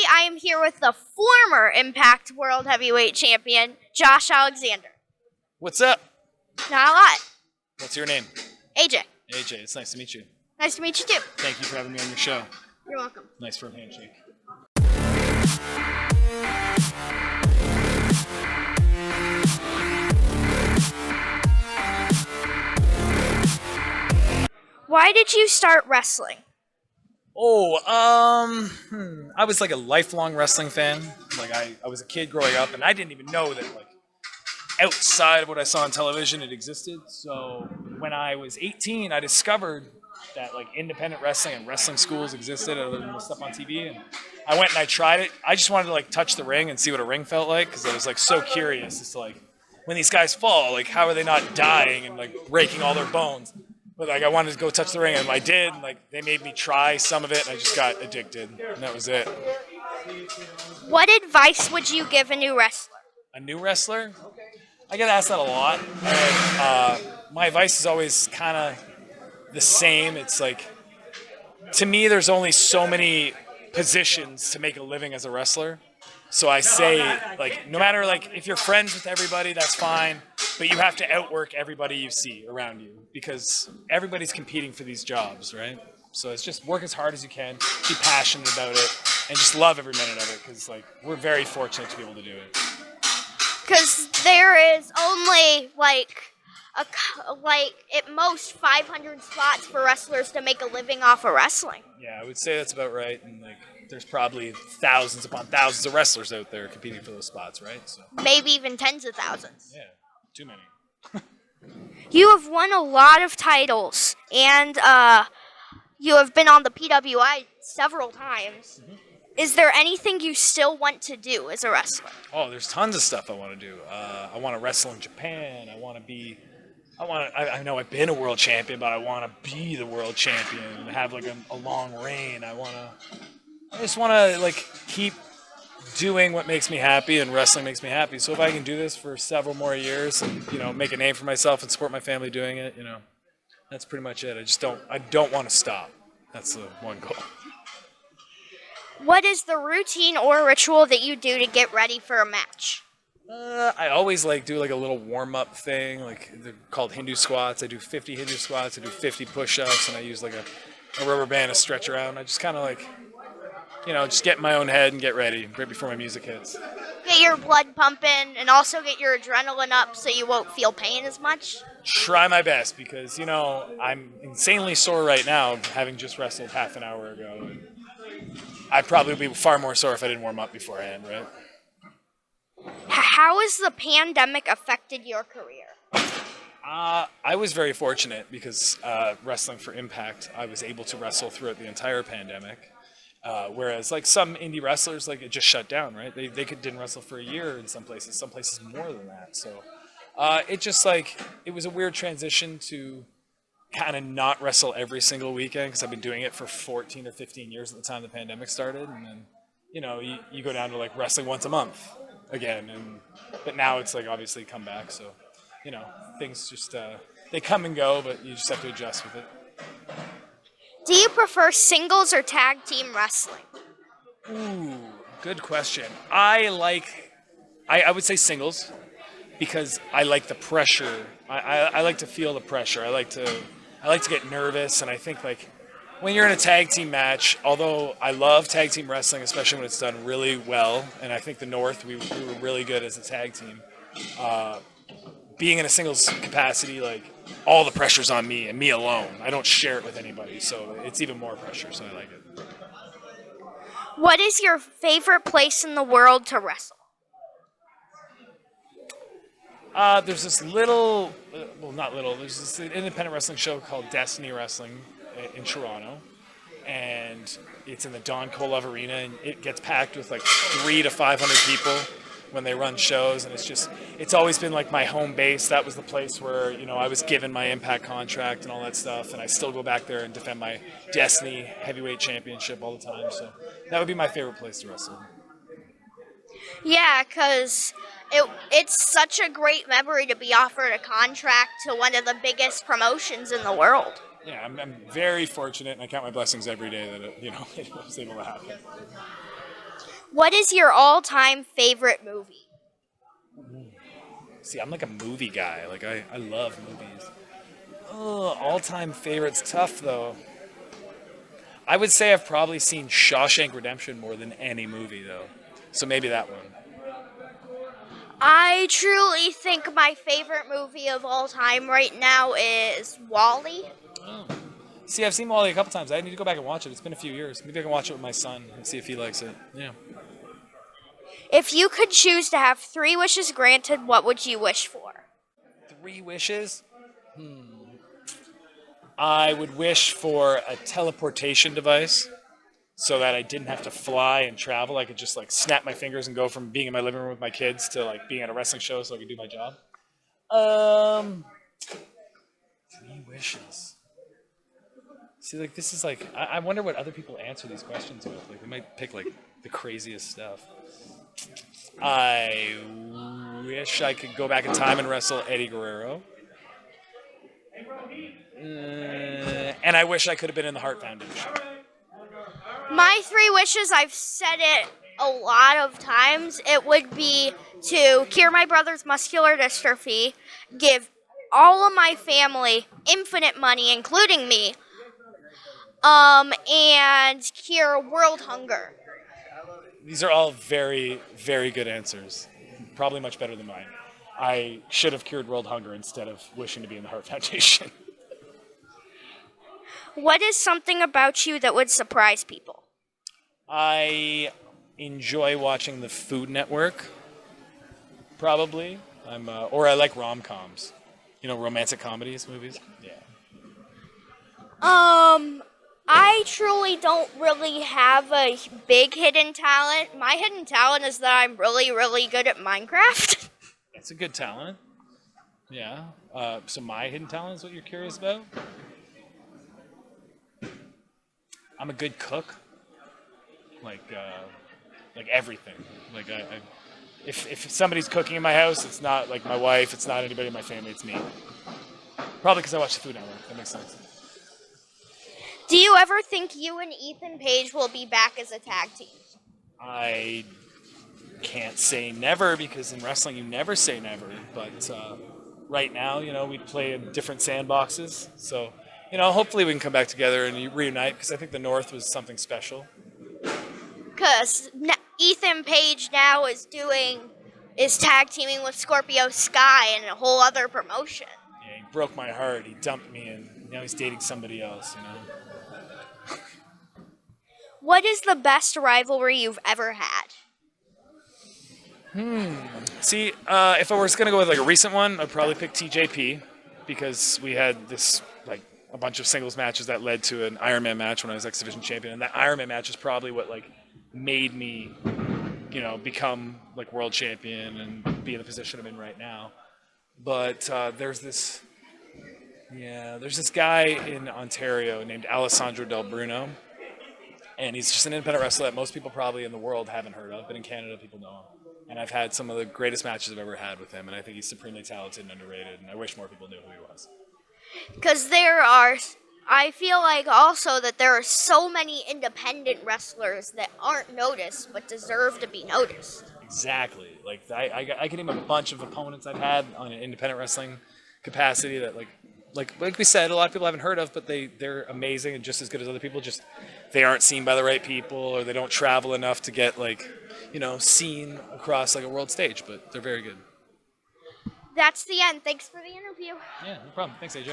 I am here with the former Impact World Heavyweight Champion, Josh Alexander. What's up? Not a lot. What's your name? AJ. AJ, it's nice to meet you. Nice to meet you too. Thank you for having me on your show. You're welcome. Nice firm handshake. Why did you start wrestling? I was like a lifelong wrestling fan. Like I was a kid growing up, and I didn't even know that like outside of what I saw on television it existed. So when I was 18, I discovered that like independent wrestling and wrestling schools existed other than the stuff on TV, and I went and I tried it. I just wanted to like touch the ring and see what a ring felt like because I was like so curious as to like when these guys fall, like how are they not dying and like breaking all their bones? But like I wanted to go touch the ring, and I did. And, like they made me try some of it, and I just got addicted, and that was it. What advice would you give a new wrestler? A new wrestler? I get asked that a lot, and my advice is always kind of the same. It's like, to me, there's only so many positions to make a living as a wrestler. So I say, like, no matter like if you're friends with everybody, that's fine, but you have to outwork everybody you see around you because everybody's competing for these jobs, right? So it's just work as hard as you can, be passionate about it, and just love every minute of it because like we're very fortunate to be able to do it. Because there is only like at most 500 spots for wrestlers to make a living off of wrestling. Yeah, I would say that's about right, and like there's probably thousands upon thousands of wrestlers out there competing for those spots, right? So maybe even tens of thousands. Yeah, too many. You have won a lot of titles, and you have been on the PWI several times. Mm-hmm. Is there anything you still want to do as a wrestler? Oh, there's tons of stuff I want to do. I want to wrestle in Japan. I know I've been a world champion, but I want to be the world champion and have like a long reign. I just want to like keep doing what makes me happy, and wrestling makes me happy. So if I can do this for several more years and, you know, make a name for myself and support my family doing it, you know, that's pretty much it. I don't want to stop. That's the one goal. What is the routine or ritual that you do to get ready for a match? I always like do like a little warm-up thing, like they're called Hindu squats. I do 50 Hindu squats, I do 50 push-ups, and I use like a rubber band to stretch around. I just kind of like, you know, just get in my own head and get ready right before my music hits. Get your blood pumping and also get your adrenaline up so you won't feel pain as much? Try my best because, you know, I'm insanely sore right now having just wrestled half an hour ago. And I'd probably be far more sore if I didn't warm up beforehand, right? How has the pandemic affected your career? I was very fortunate because wrestling for Impact, I was able to wrestle throughout the entire pandemic. Whereas like some indie wrestlers, like it just shut down, right? They didn't wrestle for a year in some places more than that. So it was a weird transition to kind of not wrestle every single weekend because I've been doing it for 14 or 15 years at the time the pandemic started. And then, you know, you go down to like wrestling once a month again. But now it's like obviously come back. So, you know, things just, they come and go, but you just have to adjust with it. Do you prefer singles or tag team wrestling? Ooh, good question. I would say singles because I like the pressure. I like to feel the pressure. I like to get nervous, and I think like when you're in a tag team match, although I love tag team wrestling, especially when it's done really well, and I think the North we were really good as a tag team. Being in a singles capacity, like all the pressure's on me and me alone. I don't share it with anybody, so it's even more pressure. So I like it. What is your favorite place in the world to wrestle? There's this little, there's this independent wrestling show called Destiny Wrestling in Toronto, and it's in the Don Kolev Arena, and it gets packed with like 300 to 500 people when they run shows, and it's always been like my home base. That was the place where, you know, I was given my Impact contract and all that stuff, and I still go back there and defend my Destiny Heavyweight Championship all the time, so that would be my favorite place to wrestle. Yeah, because it's such a great memory to be offered a contract to one of the biggest promotions in the world. Yeah, I'm very fortunate, and I count my blessings every day that it was able to happen. What is your all-time favorite movie? See, I'm like a movie guy. Like I love movies. Oh, all-time favorite's tough though. I would say I've probably seen Shawshank Redemption more than any movie though. So maybe that one. I truly think my favorite movie of all time right now is Wall-E. Oh. See, I've seen Wally a couple times. I need to go back and watch it. It's been a few years. Maybe I can watch it with my son and see if he likes it. Yeah. If you could choose to have 3 wishes granted, what would you wish for? 3 wishes? I would wish for a teleportation device so that I didn't have to fly and travel. I could just like snap my fingers and go from being in my living room with my kids to like being at a wrestling show so I could do my job. 3 wishes. See, like this is like I wonder what other people answer these questions with. Like they might pick like the craziest stuff. I wish I could go back in time and wrestle Eddie Guerrero. And I wish I could have been in the Hart Foundation. My 3 wishes, I've said it a lot of times. It would be to cure my brother's muscular dystrophy, give all of my family infinite money, including me, and cure world hunger. These are all very, very good answers. Probably much better than mine. I should have cured world hunger instead of wishing to be in the Hart Foundation. What is something about you that would surprise people? I enjoy watching the Food Network. Probably. Or I like rom-coms. You know, romantic comedies, movies. Yeah. I truly don't really have a big hidden talent. My hidden talent is that I'm really, really good at Minecraft. That's a good talent. Yeah. So my hidden talent is what you're curious about? I'm a good cook. Like everything. Like if somebody's cooking in my house, it's not like my wife, it's not anybody in my family, it's me. Probably because I watch the Food Network. That makes sense. Do you ever think you and Ethan Page will be back as a tag team? I can't say never because in wrestling you never say never. But right now, you know, we play in different sandboxes. So, you know, hopefully we can come back together and reunite because I think the North was something special. Because Ethan Page now is tag teaming with Scorpio Sky in a whole other promotion. Yeah, he broke my heart. He dumped me and now he's dating somebody else, you know. What is the best rivalry you've ever had? See, if I was going to go with like a recent one, I'd probably pick TJP because we had this like a bunch of singles matches that led to an Iron Man match when I was X Division champion, and that Iron Man match is probably what like made me, you know, become like world champion and be in the position I'm in right now. But there's this guy in Ontario named Alessandro Del Bruno. And he's just an independent wrestler that most people probably in the world haven't heard of, but in Canada people know him. And I've had some of the greatest matches I've ever had with him, and I think he's supremely talented and underrated, and I wish more people knew who he was. Because I feel like also that there are so many independent wrestlers that aren't noticed but deserve to be noticed. Exactly. Like, I can name a bunch of opponents I've had on an independent wrestling capacity that, like we said, a lot of people haven't heard of, but they're amazing and just as good as other people. Just they aren't seen by the right people, or they don't travel enough to get like, you know, seen across like a world stage. But they're very good. That's the end. Thanks for the interview. Yeah, no problem. Thanks, AJ.